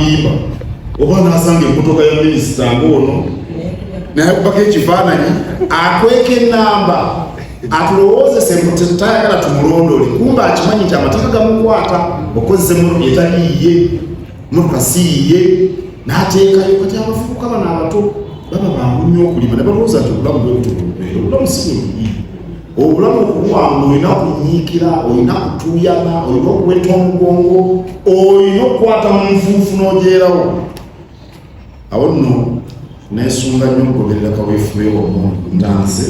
n'akuyimba oba n'asanga emmotoka ya minisita ng'ono naye kubako ekifaananyi akweka ennamba atulowoozese mbu tayagala tumulondole kumba akimanyi nti amateeka gamukwata okozesa emmotoka etaliiye emmotoka siiye n'ateekayo kati abavubuka bano abato baba bangu nnyo okulima ne balowooza nti obulamu bwebutulubeera obulamu si bwebuyi obulamu okubuwanga olina kunyiikira olina kutuuyana olina okuweta omugongo olina okukwata mu nfuufu n'ogyerawo awo nno neesunga nnyo okugoberera kaweefube omuntu ntanze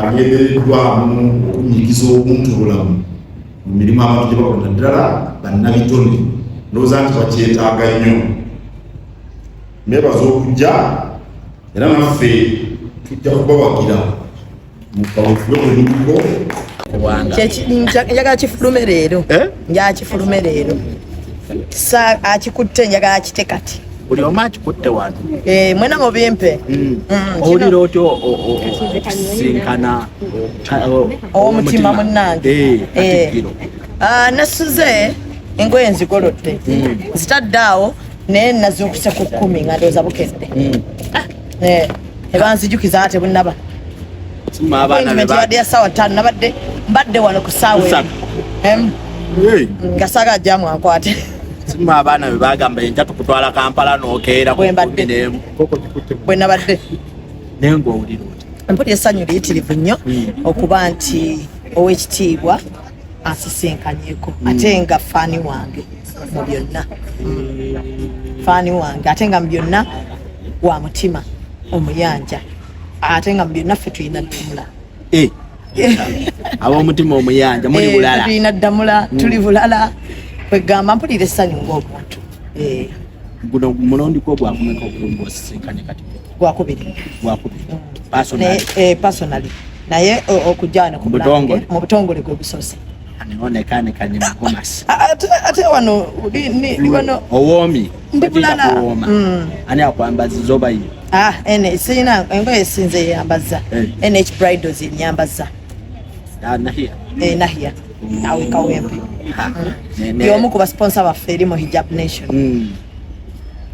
agendereddwamu okunyigiza obuntu obulamu mu mirimu abantu gye bakola ddala bannabitone ndowooza nti bakyetaaga nnyo mbebaza okujja era naffe tujja kubawagira mu kaweefube bwenuko njagala kifulume leero njagala kifulume leero sa akikutte njagala akite kati buli omu akikutte wano mwena mubimpe owulira otyo okusinkana owomutima munnange nasuze engoye nzigolodde zitadde awo naye naziokuse ku 10 nga ndowooza bukedde ebanzijukiza ate bunnaba wadde ya ssaawa 5 mbadde wano ku ssaawa nga saga ajjamu ankwate simu abaana bwe bagamba enja tukutwala Kampala n'okeera bwe nabadde naye ng'owulira oti mpulira essanyu liyitirivu nnyo okuba nti ow'ekitiibwa ansisinkanyeko ate nga faani wange mu byonna faani wange ate nga mu byonna wa mutima omuyanja ate nga mu byonna ffe tulina ddamula ab'omutima omuyanja muli bulala tulina ddamula tuli bulala kwegamba mpulira essanyu ng'omuntu guno mulundi gwo gwakumeka obulungi osisinkanye kati gwakubiri personally naye okujjana mu butongole gwe busoose neonekaanekanye mugomasi ate wano wano owoomi ndi bulala ani akwambaziza oba ye ene sirina engoye esinze yeyambaza nh bridals enyambaza nahia awe kawempe y'omu ku basponsa baffe eri mu hijab nation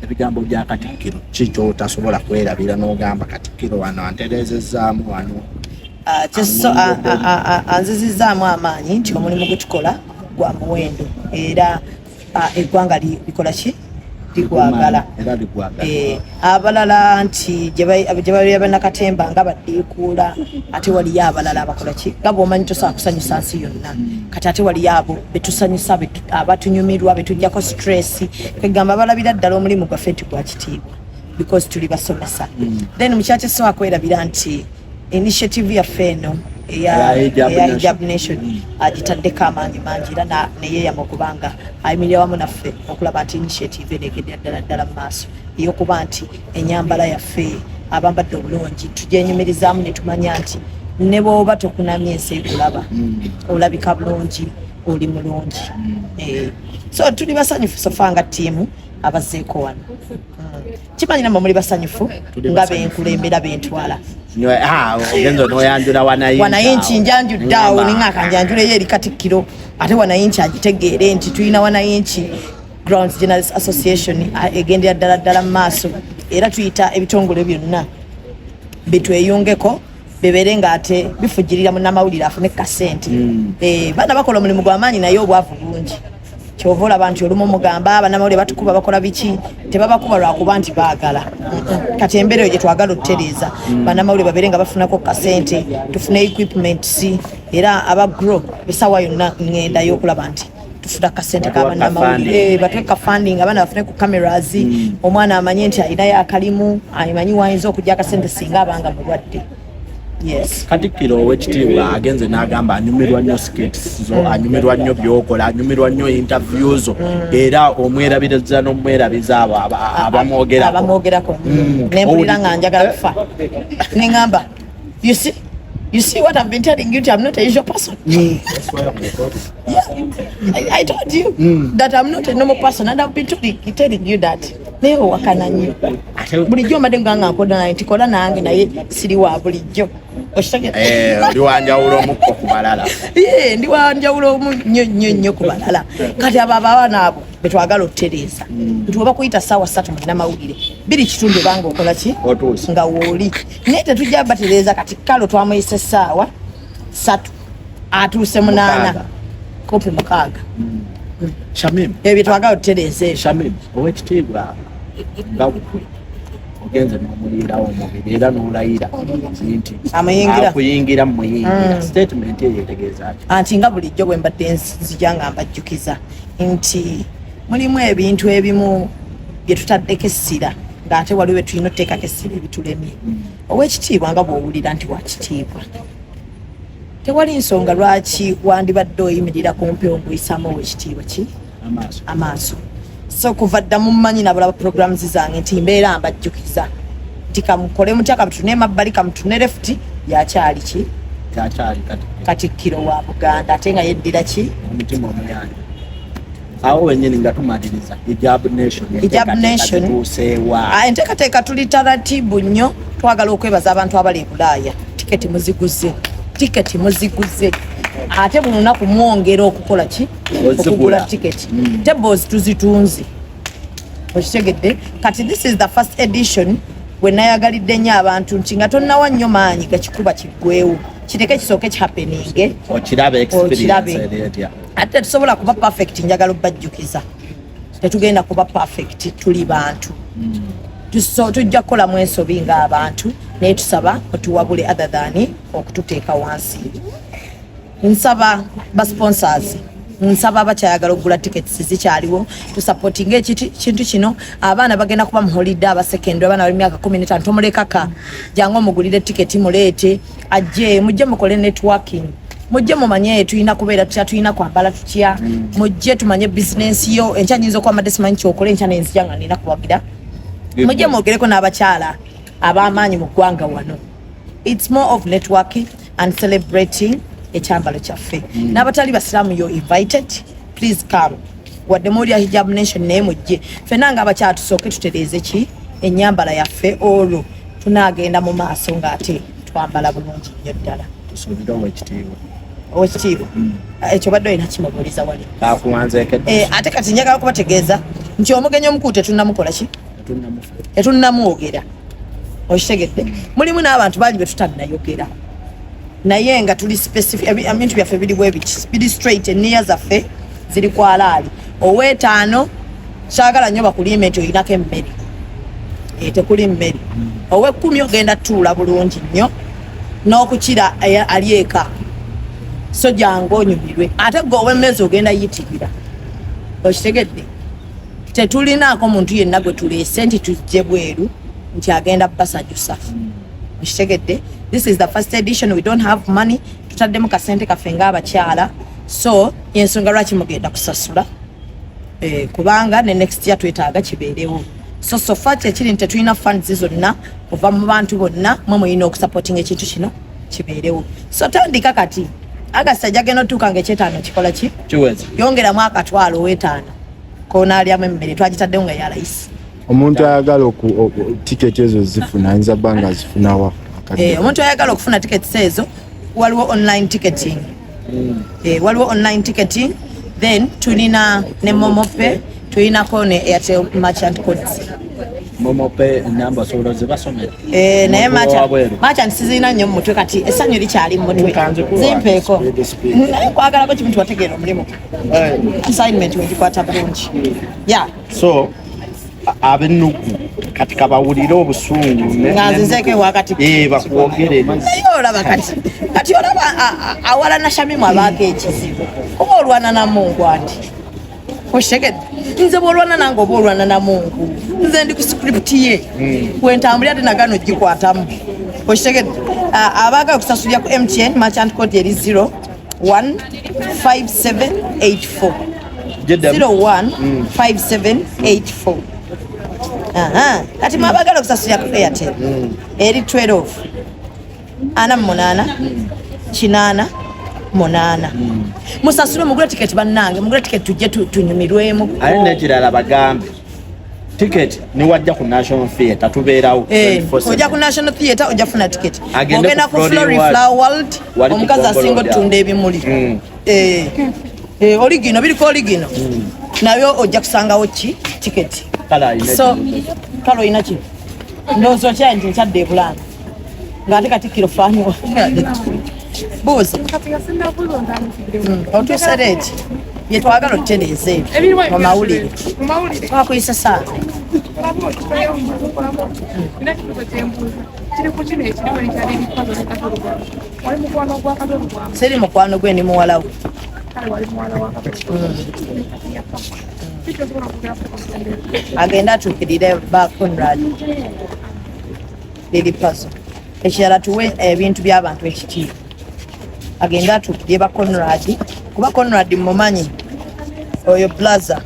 ebigambo bya Katikkiro kikyo otasobola kwerabira n'ogamba Katikkiro wano antereezezaamu wano anzizizaamu amaanyi nti omulimu gwe tukola gwa muwendo era eggwanga likola ki ligwagala abalala nti gye bali bannakatemba nga baddiikuula ate waliyo abalala abakola ki nga bw'omanyi tosobola kusanyusa nsi yonna kati ate waliyo abo betusanyusa abatunyumirwa betujjako stress kwegamba balabira ddala omulimu gwaffe nti gwa kitiibwa because tuli basomesa then mukyakye sobola kwerabira nti initiative yaffe eno eya hijab nation agitaddeko amaanyi mangi era neyeeyama okubanga ayimirira wamu naffe okulaba nti initiative eneegedera ddala mu maaso ey'okuba nti enyambala yaffe abambadde obulungi tugyenyumirizaamu ne tumanya nti ne bw'oba tokunamya ensi ekulaba olabika bulungi oli mulungi so tuli basanyufu sofa nga ttiimu abazzeeko wano kimanyi namwe muli basanyufu nga benkulembera bentwala ogenza n'oyanjula wanayinki njanjudde awo ninga njanjuleyo eri Katikkiro ate wanayinki agitegeere nti tulina wanayinki Grounds Journalists Association egendera ddala mu maaso era tuyita ebitongole byonna bitweyungeko bebeere nga ate bifujirira munnamawulire afune kasente baana bakola omulimu gw'amaanyi naye obwavu bungi kyova olaba nti olumu mugamba bannamawulire batukuba bakola biki tebabakuba lwakuba nti baagala kati embeera eyo gye twagala okutereeza bannamawulire babeere nga bafunako kasente tufune equipments era abagrow esawa yonna ŋŋendayo okulaba nti tufuna kasente kabannamawulire batweka funding abaana bafune ku cameras omwana amanye nti alinayo akalimu amanyi wayinza okujja akasente singa abanga mulwadde. Yes. Katikkiro ow'ekitiibwa agenze n'agamba anyumirwa nnyo skits zo, anyumirwa nnyo by'okola, anyumirwa nnyo interviews zo, era omwerabiriza n'omwerabiza abo abamwogerako. Nempulira nga njagala kufa. Nengamba, you see what I've been telling you, I'm not a usual person. Yeah, I told you that I'm not a normal person, and I've been telling you that. Leo wakana nnyo. Bulijjo mbadde nga nkola naye nti kola nange naye siri wa bulijjo. oli wanjawulo omukko ku balala. Ndi wanjawulo nnyo ku balala. Kati abo abaana abo betwagala otereeza. Tuba kuyita ssaawa 3 mulina mawulire. 2 kitundu banga okola ki? Nga wooli. Naye tetujja batereeza kati kalo twamuyise ssaawa 3 atuuse 8 kopi 6. Shamim. Ebyo twagala otereeza. Shamim, owekitiibwa nga ogenze n'omulira omubiri era n'olayira nti akuyingira muyingira. Statement eyo etegeeza ati anti nga bulijjo bwe mbadde nzija nga mbajjukiza nti mulimu ebintu ebimu bye tutaddeko essira ng'ate waliwo bye tulina otteekako essira ebitulemye. Owekitiibwa nga bw'owulira nti wakitiibwa tewali nsonga lwaki wandibadde oyimirira kumpi oguyisaamu owekitiibwa ki amaaso. So kuva dda mumanyi nabulaba programs zange nti mbeera mbajjukiza nti kamukole mutya kamutune mabbali kamutune left yakyali ki Katikkiro wa Buganda ate nga yeddira ki omutima omuyanja. Awo wennyini nga tumaliriza Hijab Nation enteekateeka tuli taratibu nnyo. Twagala okwebaza abantu abali e Bulaaya. Tiketi muziguze ate buli lunaku mwongera okukola ki okugula tiketi. Tables tuzitunze okitegedde. Kati this is the first edition we nayagalidde nnyo abantu nti nga tonnawa nnyo maanyi gakikuba kiggwewo kireke kisooke kihappeninge okirabe ate tusobola kuba perfect. Njagala obbajjukiza tetugenda kuba perfect, tuli bantu. Tujja kukolamu ensobi ng'abantu naye tusaba otuwabule other than okututeeka wansi. Nsaba ba sponsors, nsaba abakyayagala okugula tickets zikyaliwo tusupportinga ekintu kino. Abaana bagenda kuba mu holiday abasekendwe abaana bali myaka 15 tomulekaka jangu omugulire ticket muleete ajje mujje mukole networking. Mujje mumanye tulina kubeera tulina kwambala tutya. Mujje tumanye business yo enkya nyinza okuba amadde simanyi kyokole enkya nenzija nga nina kuwagira. Mujje mwogereko n'abakyala ab'amaanyi mu ggwanga wano. It's more of networking and celebrating ekyambalo kyaffe. N'abatali basiraamu you're invited, please come. Wadde muri Hijab Nation naye mujje ffenna nga abakyala tusooke tutereeze ki ennyambala yaffe olwo tunaagenda mu maaso ng'ate twambala bulungi nnyo ddala. Tusuubira owekitiibwa ekyo badde olina kimubuuliza wali kakuwanzeeko. Ate kati njagala kubategeeza nti omugenyi omukulu tetunnamukola ki tetunnamwogera okitegedde. Mulimu n'abantu bangi be tutannayogera naye nga tuli specific ebintu byaffe biri bwe biri straight. Enniya zaffe ziri kwalaali. Oweetaano kyagala nnyo bakulimenti olinako emmere tekuli mmere. Ow'ekkumi ogenda tuula bulungi nnyo n'okukira ali eka so jangu onyumirwe. Ate gwe ow'emmezi ogenda yitirira okitegedde. Tetulinaako muntu yenna gwe tuleese nti tujje bweru nti agenda basajjusa okitegedde. This is the first edition, we don't have money. Tutaddemu kasente kaffe ng'abakyala so yensonga lwaki mugenda kusasula kubanga ne next year twetaaga kibeerewo. So far kyekiri nti tetulina funds zonna kuva mu bantu bonna mwe mulina okusupportinga ekintu kino kibeerewo. So tandika kati August agenda otuuka ng'ekyetaano kikola ki yongeramu akatwalo ow'ettaano koonaalyamu emmere twagitaddewo nga ya layisi. Omuntu ayagala tiketi ezo zifuna ayinza bbanga azifunawa? Omuntu ayagala okufuna tickets ezo waliwo online ticketing. Waliwo online ticketing, then tulina ne Momope, tulinako ne Airtel merchant codes. Momope namba solo zibasomera. Naye merchant sizina nnyo mu mutwe kati essanyu likyali mu mutwe. Zimpeeko. Naye kwagalako kimuntu wategeera omulimu. Assignment wegikwata bulungi. Yeah. So abennugu kati kabawulire obusungu nganzizeke wakati bakuwogerere naye olaba kati olaba awala na Shamimu abaako ekizibu oba olwana na Mungu ati oshegedde nze bwolwana nange oba olwana na Mungu nze ndi ku script ye wentambulira ate nagano gikwatamu oshegedde. Abaagala okusasulira ku MTN merchant code eri 015784 015784. Kati mwabagala okusasulira ku Airtel eri 12 8 musasule mugula tiketi bannange mugula tiketi tujje tunyumirwemu. Ali nekirala bagambe ticket ni wajja ku National Theatre tubeerawo 24/7. Ojja ku National Theatre ojja funa ticket. Agende Ogenda ku Flory Flower World omukazi asinga otunda ebimuli. Origino biri ko origino. Nayo ojja kusangawo ki ticket. So kalo ina ki ndozo change nchadde ebulanga ngate katikiro fanyo buzi otusereti yetwagala otutereeze mu mawulire twakuyisa sana seri mukwano gwe ni muwalawo agenda atukirire ba Conrad Lily Puzzle ekirala tuwe ebintu by'abantu ekitiibwa agenda atukirire ba Conrad kuba Conrad mumanyi oyo blaza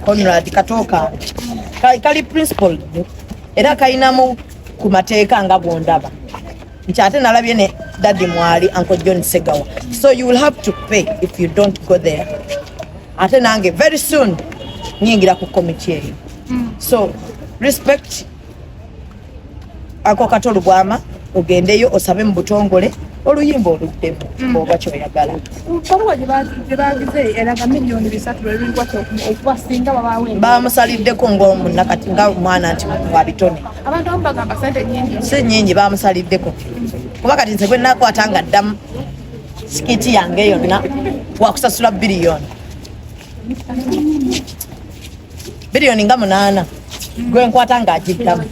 Conrad katooka kali principal era kayinamu ku mateeka nga bwondaba nti ate nalabye ne daddy mwali Uncle John Segawa, so you will have to pay if you don't go there. Ate nange very soon nyingira ku committee eyo. So respect ako katolu bwama ogendeyo osabe mu butongole oluyimba oluddemu oba kyoyagala. Bamusaliddeko ng'omunakati nga mwana nti wa bitone. Si nyingi bamusaliddeko. Kuba kati nze gwe nakwata nga ddamu sikiti yange yonna wakusasula biliyoni. Biliyoni nga 8 gwe nkwata nga agiddamu.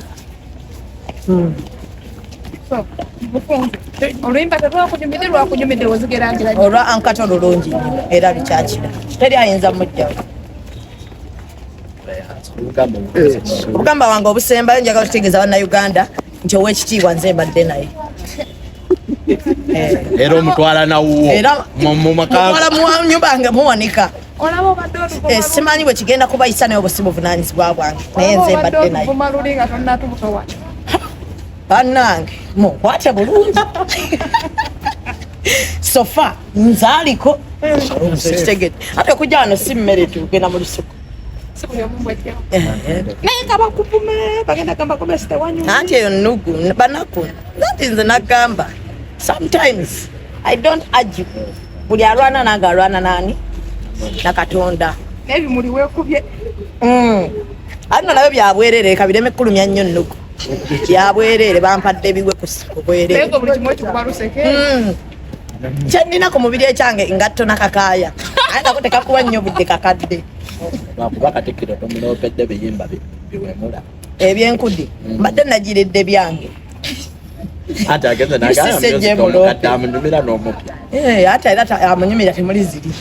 Olwa ankato lulungi era lukyakira teri ayinza mujjawo. Obugamba wange obusembayo njagala tutegeeza bannayuganda nti ow'ekitiibwa nze mbadde naye era omutwala nawuwo mu mutwala mu nyumba nga muwanika simanyi bwe kigenda kubayisa naye obusi buvunaanyizibwa bwange naye nze mbadde naye bannange mukwate bulungi sofa nzaaliko kitegedde ate okujja wano si mmere tugenda mu lusuku naye nga bakupume bagenda gamba kubesite wanyu anti eyo nnugu banaku nati nze nagamba sometimes I don't argue buli alwana nange alwana nani na Katonda n'ebimuli weekubye ano nabyo byabwerere kabireme kulumya nnyo nnugu byabwerere bampadde ebiwe ku bwerere kyenina ku mubiri ekyange ngatto nakakaaya ayagako tekakuwa nnyo budde kakadde bakuba Katikkiro tomuloopedde biyimba biwemula ebyenkudi mbadde nagiredde byange ate ageze nagaaomukadde amunyumira n'omupya ate era amunyumira temuli ziri